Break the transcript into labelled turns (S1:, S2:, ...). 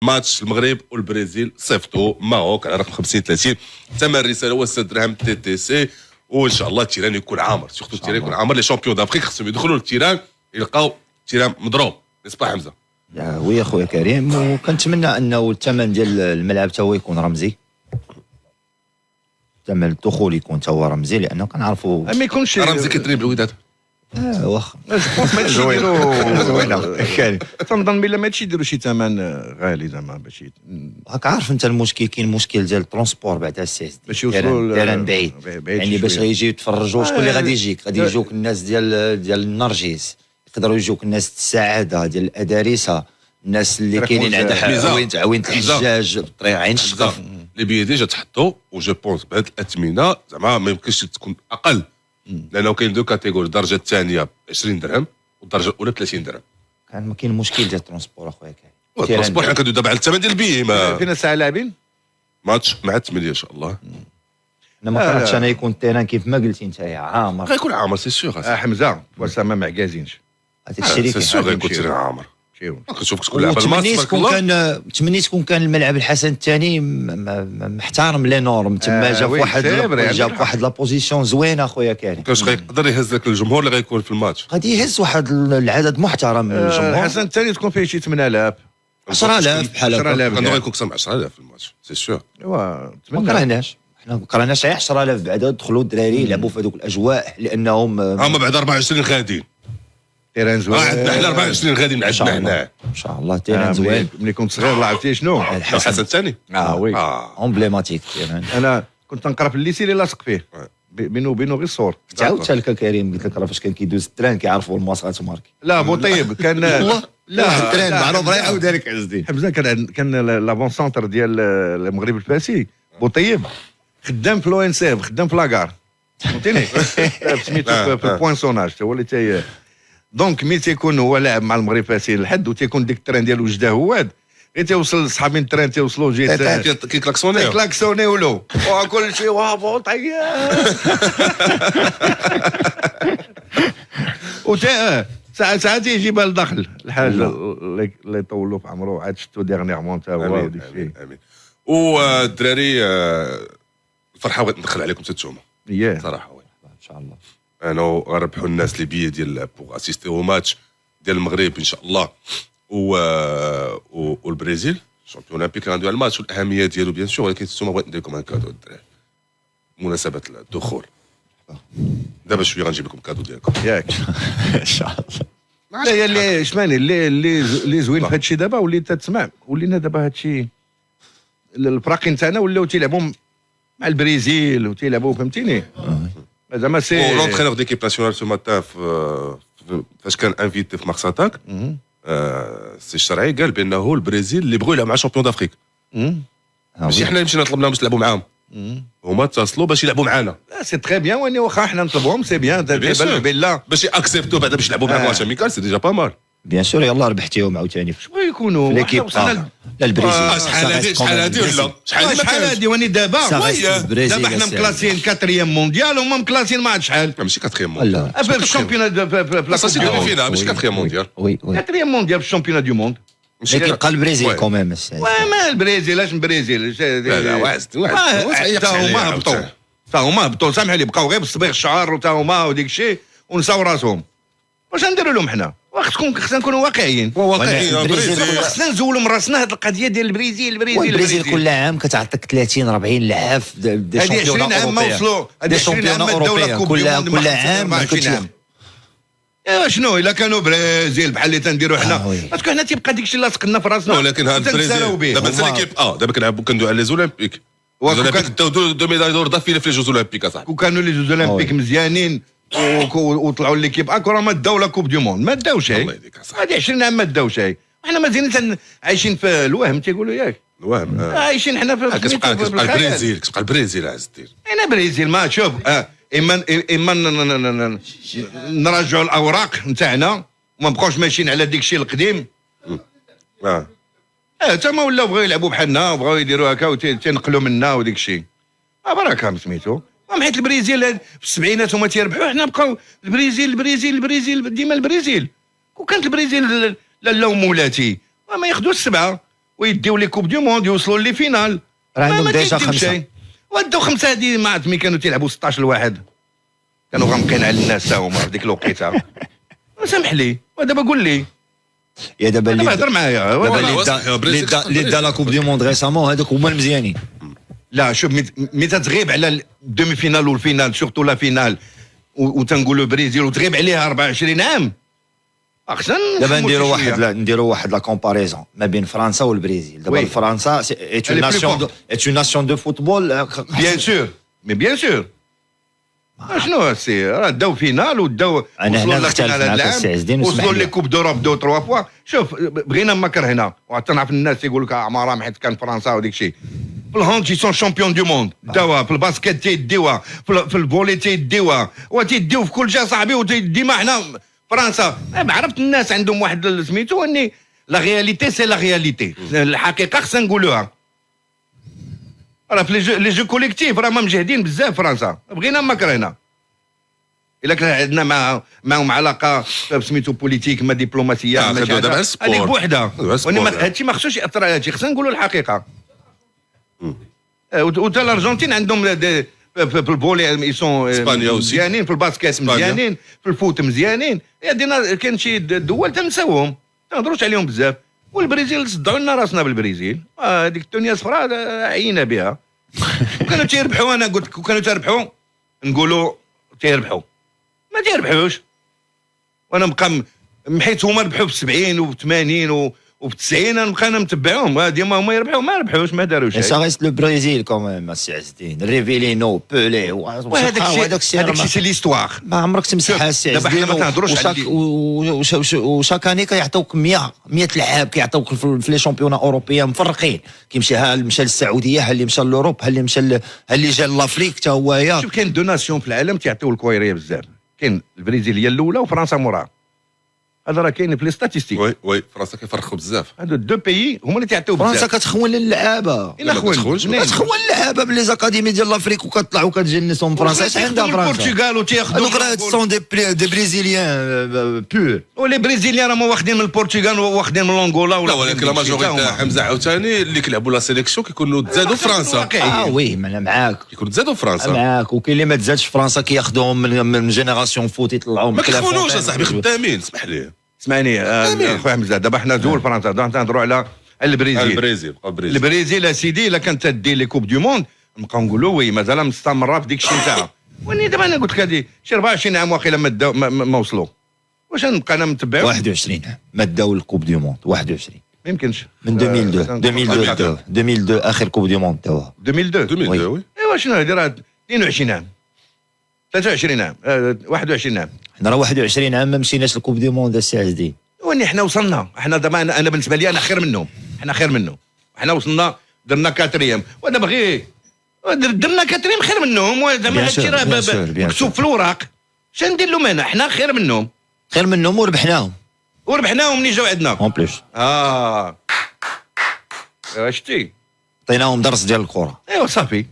S1: ماتش المغرب والبرازيل صيفطوا ماروك على رقم 50-30. ثمن الرساله هو السد درهم تي تي سي، وان شاء الله التيران يكون عامر، سورتو التيران يكون عامر. لي شامبيون دافريك خصهم يدخلوا للتيران يلقاو التيران مضروب، نسبة حمزه.
S2: وي اخويا كريم، وكنتمنى انه الثمن ديال الملعب تا هو يكون رمزي، ثمن الدخول يكون تا هو رمزي، لانه كنعرفوا
S3: ما يكونش
S1: رمزي كيدري بالوداد.
S2: واخا
S3: ما يديروا كريم، تنظن بلا ما يديروا شي ثمن غالي زعما باش
S2: راك عارف انت المشكل، كاين مشكل ديال الترونسبور بعدا السيس
S3: باش يوصلوا
S2: تيران بعيد، يعني باش غيجيو يتفرجوا شكون اللي غادي يجيك، غادي يجوك الناس ديال النرجس، يقدروا يجوك الناس السعاده ديال الادارسه، الناس اللي كاينين عندها عوينة الحجاج بالطريق عين الشقف.
S1: لي بيي ديجا تحطوا، وجو بونس بهذه الاثمنه زعما ما يمكنش تكون اقل، لانه كاين دو كاتيجوري، الدرجه الثانيه 20 درهم والدرجه الاولى 30 درهم.
S2: كان كاين مشكل ديال الترونسبور اخويا كريم.
S1: الترونسبور حنا كندوي دابا على الثمن ديال البيي. ما
S3: فينا ساعه لاعبين
S1: ماتش مع 8 ان شاء الله.
S2: انا ما كرهتش انا يكون التيران كيف ما قلتي انت عامر،
S1: غيكون عامر سي سيغ.
S3: حمزه واش ما معكازينش
S2: هذاك الشيء اللي
S1: سي سيغ
S2: كيحاول
S1: غيكون تيران عامر.
S3: شيو
S1: كنشوفك تكون لعب الماتش.
S2: تمنيت كون كان الملعب الحسن الثاني محترم لي نورم، تما جا في واحد لا بوزيسيون زوينه اخويا كريم.
S1: كاش غيقدر يهز لك الجمهور اللي غيكون في الماتش،
S2: غادي يهز واحد العدد محترم من الجمهور.
S3: الحسن الثاني تكون فيه شي 8000
S2: 10,000 بحال هكا.
S3: 10,000
S1: كان غيكون قسم 10,000 في الماتش سي سيغ.
S3: ايوا
S2: ما كرهناش، حنا ما كرهناش 10,000 بعدا دخلوا الدراري يلعبوا في هذوك الاجواء، لانهم
S1: هما بعد 24 غاديين.
S3: تيران زوين
S1: عندنا حنا 24 غاديين عندنا هنا
S2: ان شاء الله تيران زوين.
S3: ملي كنت صغير لعبتي شنو؟
S1: الحسن الثاني.
S3: وي
S2: امبليماتيك تيران.
S3: انا كنت نقرا في الليسي اللي لاصق فيه بينه وبينه غير الصور.
S2: تعاودت لك كريم، قلت لك راه فاش كان كيدوز التران كيعرفوا المواصلات ماركي.
S3: لا بوطيب كان
S2: لا التران معروف، راه يعاود لك عزدي
S3: حمزه. كان لافون سونتر ديال المغرب الفاسي بوطيب، خدام في لو ان سيف، خدام في لاكار، فهمتيني؟ سميتو في البوانسوناج هو اللي تي دونك مي تيكون هو لاعب مع المغرب الفاسي الحد، وتيكون ديك التران ديالو وجده هواد، غير تيوصل صحابين التران تيوصلوا جيت كيكلاكسونيو له وكل شيء وهو طيب وتا ساعات يجيبها لداخل الحاجه اللي يطولوا في عمره. عاد شفتو ديرنيغمون تا هو وديك الشيء.
S1: امين. والدراري الفرحه بغيت ندخل عليكم تتوما صراحه.
S2: ان شاء الله
S1: انا غنربحوا الناس لي بيي ديال بوغ اسيستيو ماتش ديال المغرب ان شاء الله والبرازيل شامبيون اولمبيك. غندوي على الماتش والاهميه ديالو بيان سور، ولكن نتوما بغيت ندير لكم ان كادو الدراري بمناسبه الدخول. دابا شويه غنجيب لكم كادو ديالكم
S3: ياك
S2: ان شاء الله.
S3: لا يا اللي شماني اللي زوين في هادشي دابا، وليت تسمع ولينا دابا هادشي الفراقين تاعنا ولاو تيلعبوا مع البرازيل وتيلعبوا، فهمتيني؟ زعما سي
S1: لونترينور ديكيب ناسيونال سو ماتان فاش كان انفيتي في مارس اتاك سي الشرعي قال بانه البرازيل اللي بغوا يلعبوا مع شامبيون دافريك، ماشي حنا اللي مشينا نطلب لهم باش يلعبوا معاهم، هما اتصلوا باش يلعبوا معانا.
S3: لا سي تري بيان، واني واخا حنا نطلبوهم سي بيان بالله
S1: باش ياكسبتو بعدا باش يلعبوا معاك ماتش اميكال سي ديجا با مال.
S2: بيان سور يلاه ربحتيهم عاوتاني
S3: شنو يكونوا
S2: ليكيب لا البرازيل.
S1: شحال هادي
S3: واني دابا
S2: حنا
S3: مكلاسين 4 مونديال وهما مكلاسين ما عاد شحال،
S1: ماشي 4 مونديال
S3: في الشامبيونات
S1: في لا فينا ماشي 4 مونديال.
S2: وي
S3: 4 مونديال في الشامبيونات دو موند.
S2: لكن قال البرازيل كوميم
S3: ما البرازيل اش البرازيل
S1: لا واحد
S3: تا هما هبطوا سامح لي، بقاو غير بالصبيغ الشعر وتا هما وديك الشيء ونساو راسهم. واش نديروا لهم حنا؟ خصنا نكونوا واقعيين. خصنا نزولوا من راسنا هذه القضيه ديال البرازيل
S2: كل عام كتعطيك 30 40 لاعب دي
S3: شامبيون 20 عام ما وصلوا، هذه 20 عام الدوله
S2: كل عام
S3: شنو الا كانوا برازيل بحال اللي تنديروا حنا، باسكو حنا تيبقى ديك الشيء لاصق لنا في راسنا.
S1: ولكن هاد البرازيل دابا ليكيب دابا كنلعبوا كندوي على لي زولمبيك، داو دو ميداي دور دافيله في لي جوز اولمبيك اصاحبي.
S3: وكانوا لي جوز اولمبيك مزيانين وطلعوا ليكيب اكرا ما داو لا كوب دو موند، ما داو شيء. هذه 20 عام ما داو شيء، وحنا مازالين عايشين في الوهم تيقولوا ياك
S1: الوهم.
S3: عايشين حنا في
S1: كتبقى البرازيل عز الدين.
S3: انا برازيل ما شوف اما نراجعوا الاوراق نتاعنا وما نبقاوش ماشيين على ديك الشيء القديم. تما ولاو بغاو يلعبوا بحالنا وبغاو يديروا هكا وتنقلوا منا وديك الشيء. بركه سميتو. حيت البرازيل في السبعينات هما تيربحوا، حنا بقاو البرازيل ديما البرازيل. وكانت البرازيل لا مولاتي ما ياخذوش 7 ويديو لي كوب دو موند يوصلوا لي فينال.
S2: راه عندهم ديجا 5.
S3: وداو 5 هذه ما عرفت ملي كانوا تيلعبوا 16 لواحد كانوا غامقين على الناس هما في ديك الوقيته. سامح لي ودابا قول لي
S2: يا دابا اللي
S3: هضر معايا.
S2: اللي دا لا كوب دو موند ريسامون هذوك هما المزيانين.
S3: لا شوف مي تتغيب على الدومي فينال والفينال سورتو لا فينال وتنقولوا البرازيل وتغيب عليها 24 عام احسن.
S2: دابا نديروا واحد لا كومباريزون ما بين فرنسا والبرازيل. دابا فرنسا ايت اون ناسيون دو فوتبول
S3: بيان سور مي بيان سور. شنو سي راه داو فينال وداو
S2: وصلوا للفينال
S3: وصلوا لي كوب دوروب 2 3 فوا. شوف بغينا ما كرهنا وتنعرف الناس يقول لك عمرها حيت كان فرنسا وديك الشيء. في الهاند تي سون شامبيون دو موند داوها، في الباسكيت تيديوها، في الفولي تيديوها وتيديو في كل شيء صاحبي. وديما حنا فرنسا عرفت الناس عندهم واحد سميتو اني لا رياليتي سي لا رياليتي. الحقيقه خصنا نقولوها. راه في لي جو كوليكتيف راه ما مجهدين بزاف فرنسا بغينا ما كرهنا. الا كان عندنا معهم علاقه سميتو بوليتيك ما دبلوماسيه هذيك بوحدها. هادشي ما خصوش ياثر على هادشي. خصنا نقولوا الحقيقه. وتا الارجنتين عندهم في الفولي مزيانين، في الباسكيت مزيانين، في الفوت مزيانين. عندنا كاين شي دول تنساوهم ما نهضروش عليهم بزاف. والبرازيل صدعوا لنا راسنا بالبرازيل. هذيك الدنيا الصفراء عينا بها. وكانوا تيربحوا. انا قلت لك كانوا تيربحوا نقولوا تيربحوا ما تيربحوش. وانا نبقى حيت هما ربحوا ب 70 و 80 و 90 نبقى انا متبعهم. ديما هما يربحوا ما ربحوش ما داروش.
S2: سا ريست لو برازيل كوميم السي عز الدين. ريفيلينو بولي
S3: وهذاك الشيء سي ليستواغ
S2: ما عمرك تمسحها السي عز الدين.
S3: دابا حنا ما تهضروش
S2: وشاك اني كيعطيوك 100 لعاب كيعطيوك في لي شامبيونا اوروبيان مفرقين. كيمشي ها مشى للسعوديه، ها اللي مشى لاوروب، ها اللي مشى اللي جا لافريك حتى هو.
S3: شوف كاين 2 ناسيون في العالم تيعطيو الكويريه بزاف. كاين البرازيل هي الاولى وفرنسا موراها. هذا راه كاين في لي ستاتيستيك.
S1: وي فرنسا كيفرخوا بزاف.
S3: هادو 2 بيي هما اللي تيعطيو بزاف.
S2: فرنسا كتخون اللعابه. كتخون اللعابه بلي زاكاديمي ديال لافريك وكتطلع وكتجنسهم فرنسا. اش عندها فرنسا؟
S3: البرتغال وتياخذوا
S2: هذوك راه سون دي بريزيليان بور.
S3: ولي بريزيليان راهم واخدين من البرتغال واخدين من لونغولا.
S1: لا ولكن لا ماجوريتي حمزه عاوتاني اللي كيلعبوا لا سيليكسيون كيكونوا تزادوا فرنسا.
S2: وي انا معاك
S1: كيكونوا تزادوا فرنسا
S2: معاك. وكاين اللي ما تزادش فرنسا كياخذوهم من جينيراسيون فوت يطلعوهم.
S1: ما كيخونوش اصاحبي خدامين. اسمح لي
S3: اسمعني خويا حمزه. دابا حنا زول فرنسا نهضروا على البرازيل. البرازيل اسيدي الا كانت تدي لي كوب دو موند نبقاو نقولوا وي مازال مستمره في ديك الشيء نتاعها. واني دابا انا قلت لك هذه شي 24 عام واقيلا ما وصلوا. واش نبقى انا متبع
S2: 21 عام ما داو الكوب دو موند. 21
S3: ما يمكنش.
S2: من 2002 اخر كوب دو موند داوها
S3: 2002 وي. ايوا شنو هذه راه 22 عام 23 عام 21 عام.
S2: حنا راه 21 عام ما مشيناش للكوب دو موند السي عز الدين.
S3: واني حنا وصلنا. حنا دابا انا بالنسبه لي انا خير منهم. حنا خير منهم. حنا وصلنا درنا كاتريام. ودابا غير درنا كاتريام خير منهم. وزعما هادشي راه مكتوب في الوراق. اش ندير لهم انا؟ حنا خير منهم وربحناهم ملي جاو عندنا
S2: اون بلوس.
S3: شتي
S2: عطيناهم درس ديال الكره.
S3: ايوا صافي.